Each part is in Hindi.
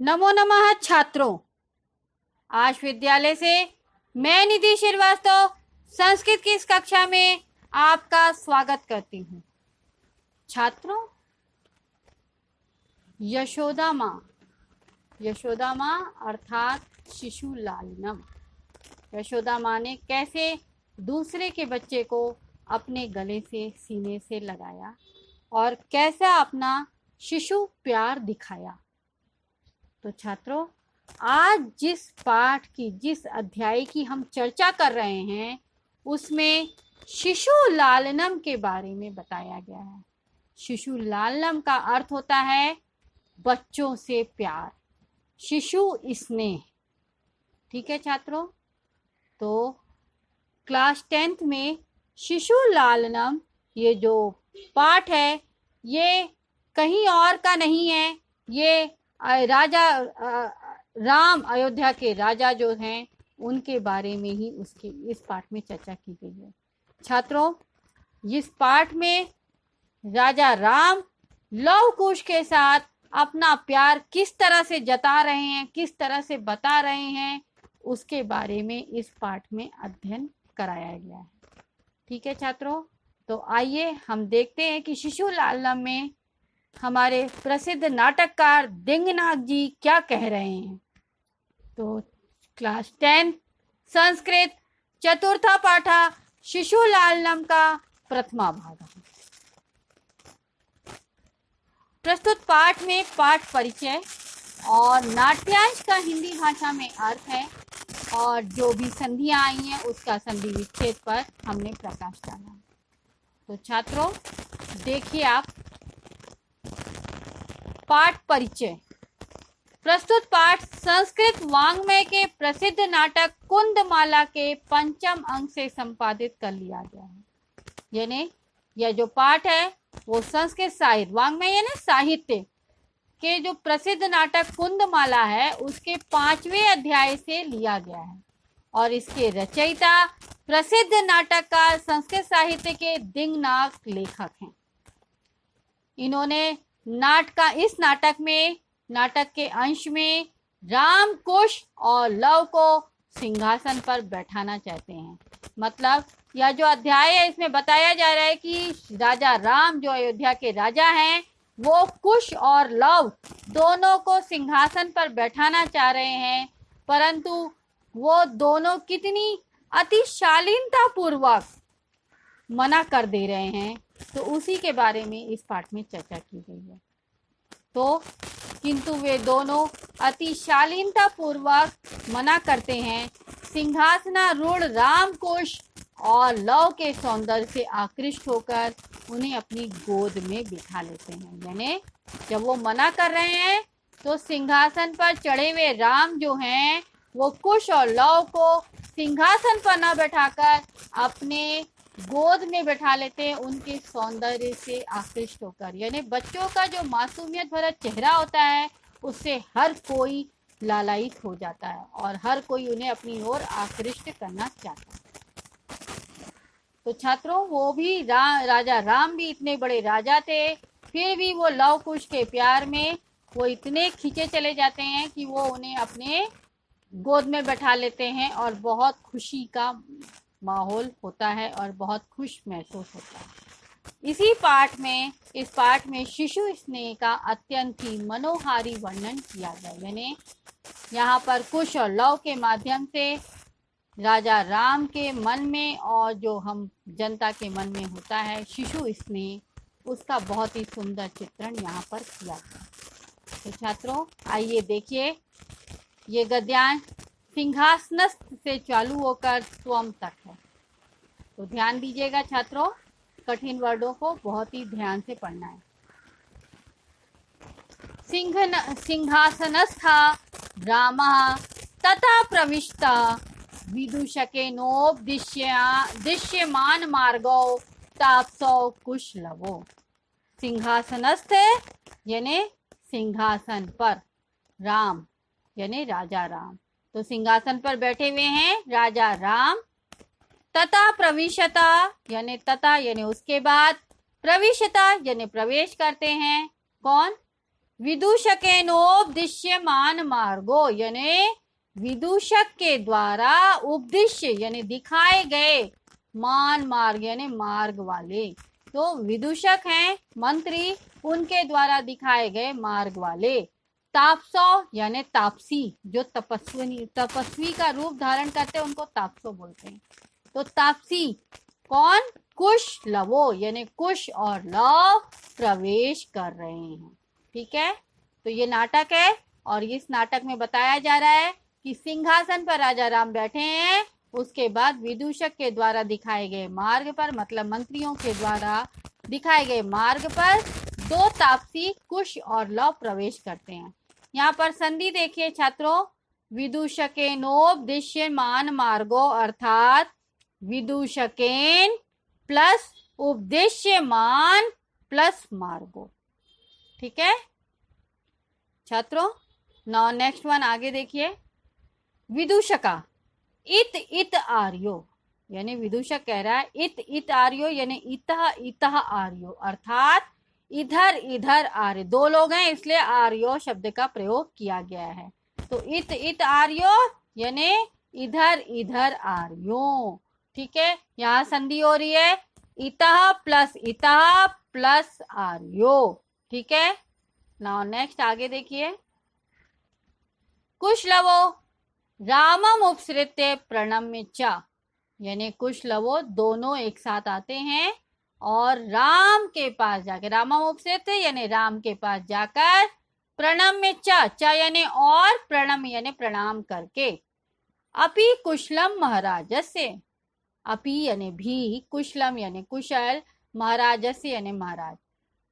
नमो नमः छात्रों। आज विद्यालय से मैं निधि श्रीवास्तव संस्कृत की इस कक्षा में आपका स्वागत करती हूँ। छात्रों, यशोदा माँ अर्थात शिशु लालनम। यशोदा माँ ने कैसे दूसरे के बच्चे को अपने गले से सीने से लगाया और कैसा अपना शिशु प्यार दिखाया। तो छात्रों, आज जिस पाठ की, जिस अध्याय की हम चर्चा कर रहे हैं उसमें शिशु लालनम के बारे में बताया गया है। शिशु लालनम का अर्थ होता है बच्चों से प्यार, शिशु स्नेह। ठीक है छात्रों, तो क्लास 10th में शिशु लालनम ये जो पाठ है ये कहीं और का नहीं है। ये राजा राम, अयोध्या के राजा जो हैं उनके बारे में ही उसके इस पाठ में चर्चा की गई है। छात्रों, इस पाठ में राजा राम लव कुश के साथ अपना प्यार किस तरह से जता रहे हैं, किस तरह से बता रहे हैं, उसके बारे में इस पाठ में अध्ययन कराया गया है। ठीक है छात्रों, तो आइए हम देखते हैं कि शिशु लालनम में हमारे प्रसिद्ध नाटककार दिंगनाथ जी क्या कह रहे हैं। तो क्लास 10 संस्कृत चतुर्था पाठा शिशु लालनम का प्रथमा भाग। प्रस्तुत पाठ में पाठ परिचय और नाट्यांश का हिंदी भाषा में अर्थ है और जो भी संधियां आई हैं उसका संधि विच्छेद पर हमने प्रकाश डाला। तो छात्रों देखिए आप, पाठ परिचय। प्रस्तुत पाठ संस्कृत वाङ्मय के प्रसिद्ध नाटक कुंदमाला के 5म अंक से संपादित कर लिया गया है। यानी यह जो पाठ है वो संस्कृत साहित्य, वाङ्मय यानी साहित्य के जो प्रसिद्ध नाटक कुंदमाला है उसके 5वें अध्याय से लिया गया है और इसके रचयिता प्रसिद्ध नाटककार संस्कृत साहित्य के दिंगनाथ लेखक हैं। इन्होंने इस नाटक के अंश में राम, कुश और लव को सिंहासन पर बैठाना चाहते हैं। मतलब यह जो अध्याय है इसमें बताया जा रहा है कि राजा राम जो अयोध्या के राजा हैं वो कुश और लव दोनों को सिंहासन पर बैठाना चाह रहे हैं, परंतु वो दोनों कितनी अति शालीनता पूर्वक मना कर दे रहे हैं। तो उसी के बारे में इस पाठ में चर्चा की गई है। तो किंतु वे दोनों अति शालीनता पूर्वक मना करते हैं। सिंहासनारूढ़ राम, कुश और लव के सौंदर्य से आकृष्ट होकर उन्हें अपनी गोद में बिठा लेते हैं। यानी जब वो मना कर रहे हैं तो सिंहासन पर चढ़े हुए राम जो हैं वो कुश और लव को सिंहासन पर न बैठाकर अपने गोद में बैठा लेते हैं, उनके सौंदर्य से आकृष्ट होकर। यानी बच्चों का जो मासूमियत भरा चेहरा होता है उससे हर कोई लालायित हो जाता है और हर कोई उन्हें अपनी ओर आकृष्ट करना चाहता है। तो छात्रों, वो भी राजा राम भी इतने बड़े राजा थे, फिर भी वो लव कुश के प्यार में वो इतने खींचे चले जाते हैं कि वो उन्हें अपने गोद में बैठा लेते हैं और बहुत खुशी का माहौल होता है और बहुत खुश महसूस होता है। इस पाठ में शिशु स्नेह का अत्यंत ही मनोहारी वर्णन किया गया। यानी यहाँ पर कुश और लव के माध्यम से राजा राम के मन में और जो हम जनता के मन में होता है शिशु स्नेह, उसका बहुत ही सुंदर चित्रण यहाँ पर किया गया। तो छात्रों आइए देखिए, ये गद्यांश सिंहासनस्थ से चालू होकर स्वम तक है। तो ध्यान दीजिएगा छात्रों, कठिन वर्डों को बहुत ही ध्यान से पढ़ना है। सिंहासनस्था रामः तथा प्रविष्टा विदूषकेनोपदिश्यमान मार्गो तापसौ कुशलवो। सिंहासनस्थ यानी सिंहासन पर, राम यानी राजा राम, तो सिंहासन पर बैठे हुए हैं राजा राम। तथा प्रविशता यानी तथा यानी उसके बाद, प्रविशता यानी प्रवेश करते हैं। कौन? विदूषकेनोपदिश्यमान मार्गो, यानी विदूषक के द्वारा उपदिश्य यानी दिखाए गए, मान मार्ग यानी मार्ग वाले। तो विदूषक हैं मंत्री, उनके द्वारा दिखाए गए मार्ग वाले। तापसो यानी तापसी, जो तपस्वी का रूप धारण करते हैं उनको तापसो बोलते हैं। तो तापसी कौन? कुश लवो, यानी कुश और लव प्रवेश कर रहे हैं। ठीक है, तो ये नाटक है और इस नाटक में बताया जा रहा है कि सिंहासन पर राजा राम बैठे हैं, उसके बाद विदूषक के द्वारा दिखाए गए मार्ग पर, मतलब मंत्रियों के द्वारा दिखाए गए मार्ग पर दो तापसी कुश और लव प्रवेश करते हैं। यहाँ पर संधि देखिए छात्रों, विदूषकेनोपदिश्यमान मार्गो अर्थात विदूषकेन प्लस उपदेश्यमान प्लस मार्गो। ठीक है छात्रों, नाउ नेक्स्ट वन आगे देखिए। विदूषका इत इत आर्यो, यानी विदूषक कह रहा है इत इत आर्यो यानी इतः इतः आर्यो, अर्थात इधर इधर आर्य। दो लोग हैं इसलिए आर्यो शब्द का प्रयोग किया गया है। तो इत इत आर्यो यानी इधर इधर आर्यो। ठीक है, यहाँ संधि हो रही है इतः प्लस आर्यो। ठीक है, नाउ नेक्स्ट आगे देखिए। कुशलवो रामम उपसृत्य प्रणम्य च, यानी कुशलवो दोनों एक साथ आते हैं और राम के पास जाकर, रामम उपसृत्य यानी राम के पास जाकर, प्रणम्य च यानी और, प्रणम यानी प्रणाम करके। अपि कुशलम महाराजस्य, अपि यानी भी, कुशलम यानी कुशल, महाराजस्य यानी महाराज।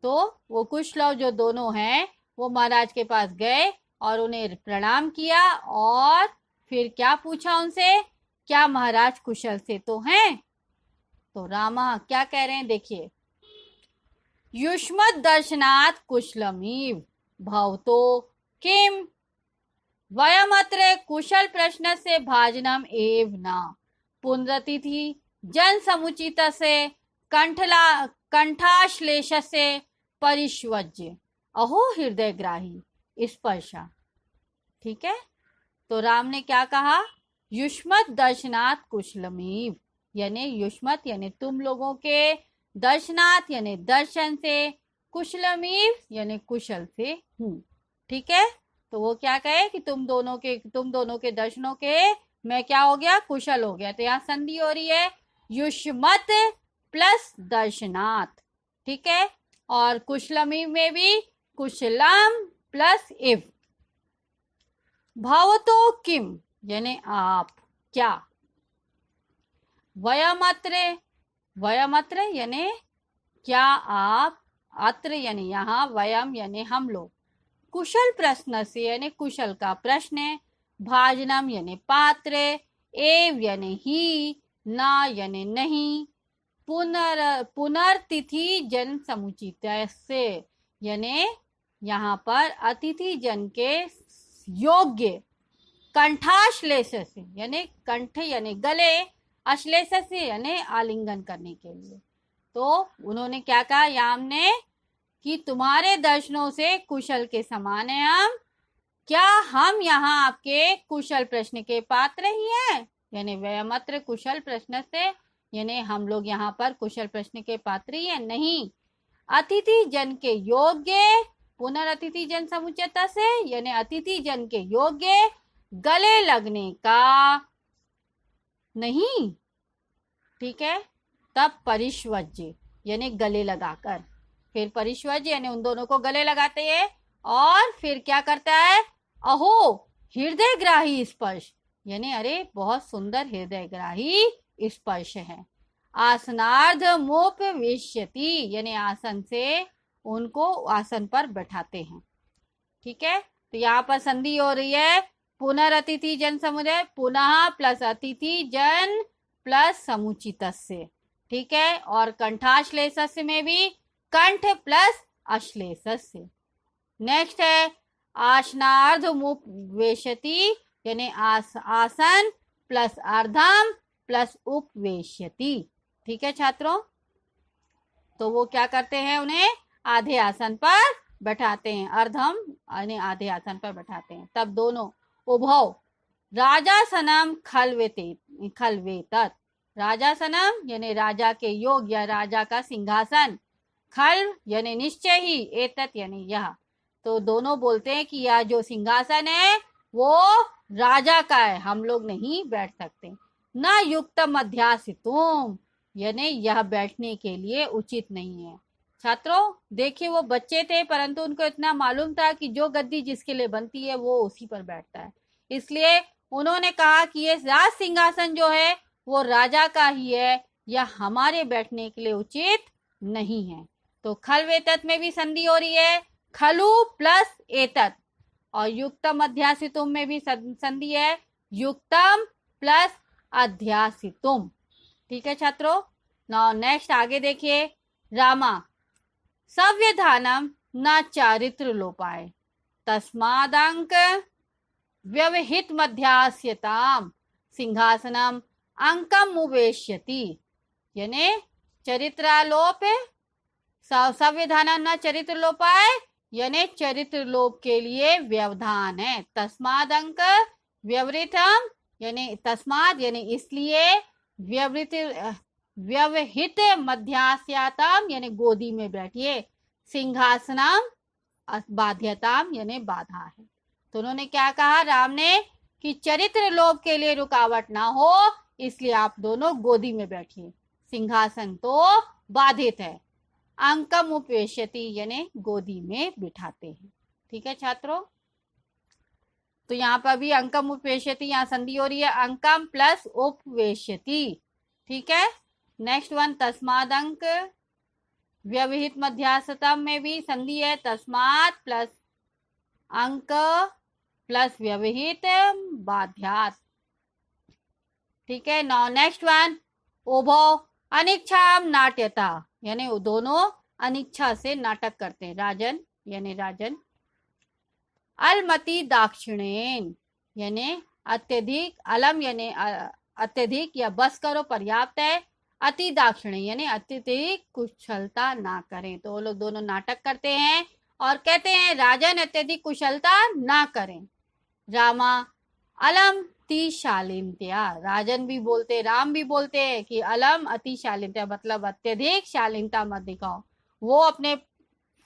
तो वो कुशलव जो दोनों हैं वो महाराज के पास गए और उन्हें प्रणाम किया और फिर क्या पूछा उनसे, क्या महाराज कुशल से तो हैं? तो रामा क्या कह रहे हैं देखिए, युष्मत् दर्शनात् कुशलमीव भवतो किम वयमत्र कुशल प्रश्न से भाजनम एव न पुनरतिथि जन समुचित से कंठाश्लेष से परिष्वज्य अहो हृदय ग्राही स्पर्शा। ठीक है, तो राम ने क्या कहा, युष्मत् दर्शनात् कुशलमीव, यानी युष्मत यानी तुम लोगों के, दर्शनात् यानी दर्शन से, कुशलमीव यानी कुशल से हूँ। ठीक है, तो वो क्या कहे कि तुम दोनों के दर्शनों के मैं क्या हो गया, कुशल हो गया। तो यहाँ संधि हो रही है युष्मत प्लस दर्शनात्। ठीक है, और कुशलमीव में भी कुशलम प्लस इव। भवतो किम यानी आप, क्या। वयमत्र यानी क्या आप, अत्र यानी यहाँ, वयम यानी हम लोग, कुशल प्रश्न से यानी कुशल का प्रश्न, भाजनम यानी पात्र, एव यानी ही, ना यानी नहीं, पुनर्तिथि जन समुचित से, यानी यहाँ पर अतिथि जन के योग्य, कंठाश्लेष से यानी कंठ यानी गले, अश्लेष से यानी आलिंगन करने के लिए। तो उन्होंने क्या कहा याम ने कि तुम्हारे दर्शनों से कुशल के समान है हम, क्या हम यहाँ आपके कुशल प्रश्न के पात्र ही हैं, यानी वयमत्र कुशल प्रश्न से, यानी हम लोग यहाँ पर कुशल प्रश्न के पात्र ही हैं, नहीं। अतिथि जन के योग्य, पुनरतिथि जन समुचित से यानी अतिथि जन के योग्य, गले लगने का नहीं। ठीक है, तब परिष्वज्य यानी गले लगाकर, फिर परिष्वज्य यानी उन दोनों को गले लगाते हैं और फिर क्या करता है, अहो हृदय ग्राही स्पर्श, यानी अरे बहुत सुंदर हृदय ग्राही स्पर्श है। आसनार्ध मोपवेश्यति यानी आसन से उनको आसन पर बैठाते हैं। ठीक है, तो यहाँ पर संधि हो रही है पुनरतिथि जन समुदाय, पुनः प्लस अतिथि जन प्लस समुचित से। ठीक है, और कंठाश्लेष में भी कंठ प्लस अश्लेष से। नेक्स्ट है आसनार्ध उपवेशति यानी आसन प्लस अर्धम प्लस उपवेशति। ठीक है छात्रों, तो वो क्या करते हैं, उन्हें आधे आसन पर बैठाते हैं, अर्धम यानी आधे आसन पर बैठाते हैं। तब दोनों उभौ राजासनम खलवेतत, राजासनम यानी राजा के योग या राजा का सिंहासन, खल यानी निश्चय ही, एतत यानी यह। तो दोनों बोलते हैं कि यह जो सिंहासन है वो राजा का है, हम लोग नहीं बैठ सकते। न युक्त मध्यासितुम यानी यह बैठने के लिए उचित नहीं है। छात्रों देखिए, वो बच्चे थे परंतु उनको इतना मालूम था कि जो गद्दी जिसके लिए बनती है वो उसी पर बैठता है, इसलिए उन्होंने कहा कि ये राज सिंहासन जो है वो राजा का ही है, यह हमारे बैठने के लिए उचित नहीं है। तो खल वेतत में भी संधि हो रही है, खलु प्लस एतत, और युक्तम अध्यासितुम में भी संधि है, युक्तम प्लस अध्यासितुम। ठीक है छात्रों। नाउ नेक्स्ट आगे देखिए, रामा सव्यधानम न चारित्र लोपाय तस्मादंक व्यवहित मध्यास्यताम सिंहासनम अंकम उवेश्यति, यानी चरित्रालोप, सव्यधानम न चरित्र लोपाय यानी चरित्र लोप के लिए व्यवधान है। तस्माद अंक व्यवहितम यानी तस्माद यानी इसलिए, व्यवहित मध्यास्यताम यानी गोदी में बैठिए, सिंहासनम बाध्यताम यानी बाधा है। तो उन्होंने क्या कहा राम ने कि चरित्र लोभ के लिए रुकावट ना हो इसलिए आप दोनों गोदी में बैठिए, सिंहासन तो बाधित है। अंकम उपवेश्यति यानी गोदी में बिठाते हैं। ठीक है छात्रों। तो यहाँ पर भी अंकम उपवेश्यति, यहाँ संधि हो रही है, अंकम प्लस उपवेश्यति। ठीक है। नेक्स्ट वन तस्माद अंक व्यवहित मध्यासतम में भी संधि है, तस्मात प्लस अंक प्लस व्यवहित बाध्यात। ठीक है। नाउ नेक्स्ट वन उभौ अनिच्छाम नाट्यता यानी दोनों अनिच्छा से नाटक करते हैं, राजन यानी राजन। अलमति दाक्षिणेन यानी अत्यधिक, अलम यानी अत्यधिक या बस करो पर्याप्त है, अति दाक्षिणे यानी अत्यधिक कुशलता ना करें। तो वो लोग दोनों नाटक करते हैं और कहते हैं राजन अत्यधिक कुशलता ना करें। रामा अलम अति शालीनतया, राजन भी बोलते राम भी बोलते हैं कि अलम अति शालीनतया मतलब अत्यधिक शालीनता मत दिखाओ। वो अपने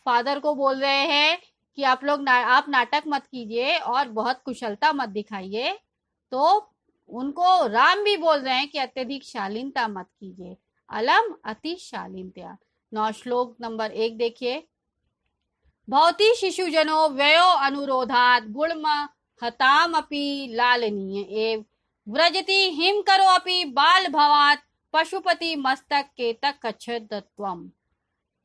फादर को बोल रहे हैं कि आप लोग आप नाटक मत कीजिए और बहुत कुशलता मत दिखाइए। तो उनको राम भी बोल रहे हैं कि अत्यधिक शालीनता मत कीजिए, अलम अति शालीनतया। नौ श्लोक नंबर 1 देखिए, भवती शिशुजनो व्ययो अनुरोधात गुणम हताम अपि लालनीय एव व्रजति हिम करो अपि बाल भवात पशुपति मस्तक केतक कच्छदत्वम।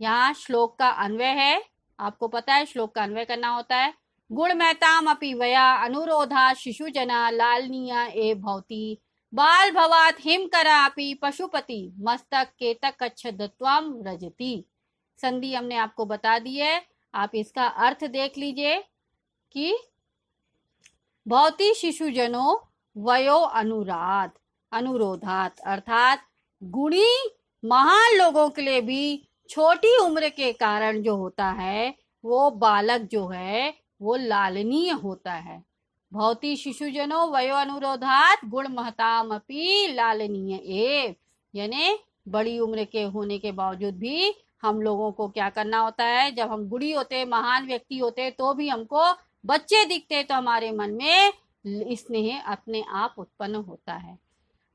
यहाँ श्लोक का अन्वय है, आपको पता है श्लोक का अन्वय करना होता है। गुण महताम अपि वया अनुरोधा शिशुजना लालनीय एव भवती बाल भवात हिम करा अपि पशुपति मस्तक केतक कच्छदत्वम व्रजति। संधि हमने आपको बता दी है, आप इसका अर्थ देख लीजिए कि भवती शिशुजनो वयो अनुरोधात अर्थात गुणी महान लोगों के लिए भी छोटी उम्र के कारण जो होता है वो बालक जो है वो लालनीय होता है। भवती शिशुजनो वयो अनुरोधात गुण महताम अपि लालनीय एव, यानी बड़ी उम्र के होने के बावजूद भी हम लोगों को क्या करना होता है, जब हम बूढ़ी होते महान व्यक्ति होते तो भी हमको बच्चे दिखते तो हमारे मन में स्नेह अपने आप उत्पन्न होता है।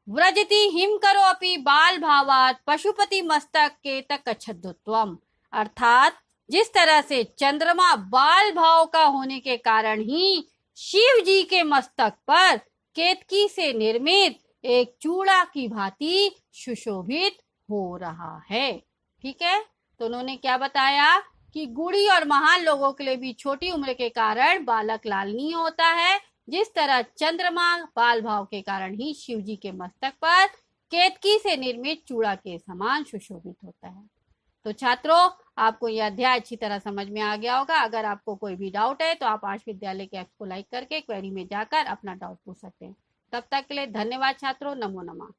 व्रजति हिम करो अपि बाल भावात पशुपति मस्तक केतक कच्छदत्वम, अर्थात जिस तरह से चंद्रमा बाल भाव का होने के कारण ही शिव जी के मस्तक पर केतकी से निर्मित एक चूड़ा की भांति सुशोभित हो रहा है। ठीक है। तो उन्होंने क्या बताया कि गुणी और महान लोगों के लिए भी छोटी उम्र के कारण बालक लालनीय होता है, जिस तरह चंद्रमा बाल भाव के कारण ही शिव जी के मस्तक पर केतकी से निर्मित चूड़ा के समान सुशोभित होता है। तो छात्रों आपको यह अध्याय अच्छी तरह समझ में आ गया होगा। अगर आपको कोई भी डाउट है तो आप आर्ष विद्यालय के ऐप को लाइक करके क्वेरी में जाकर अपना डाउट पूछ सकते हैं। तब तक के लिए धन्यवाद छात्रों। नमो नमः।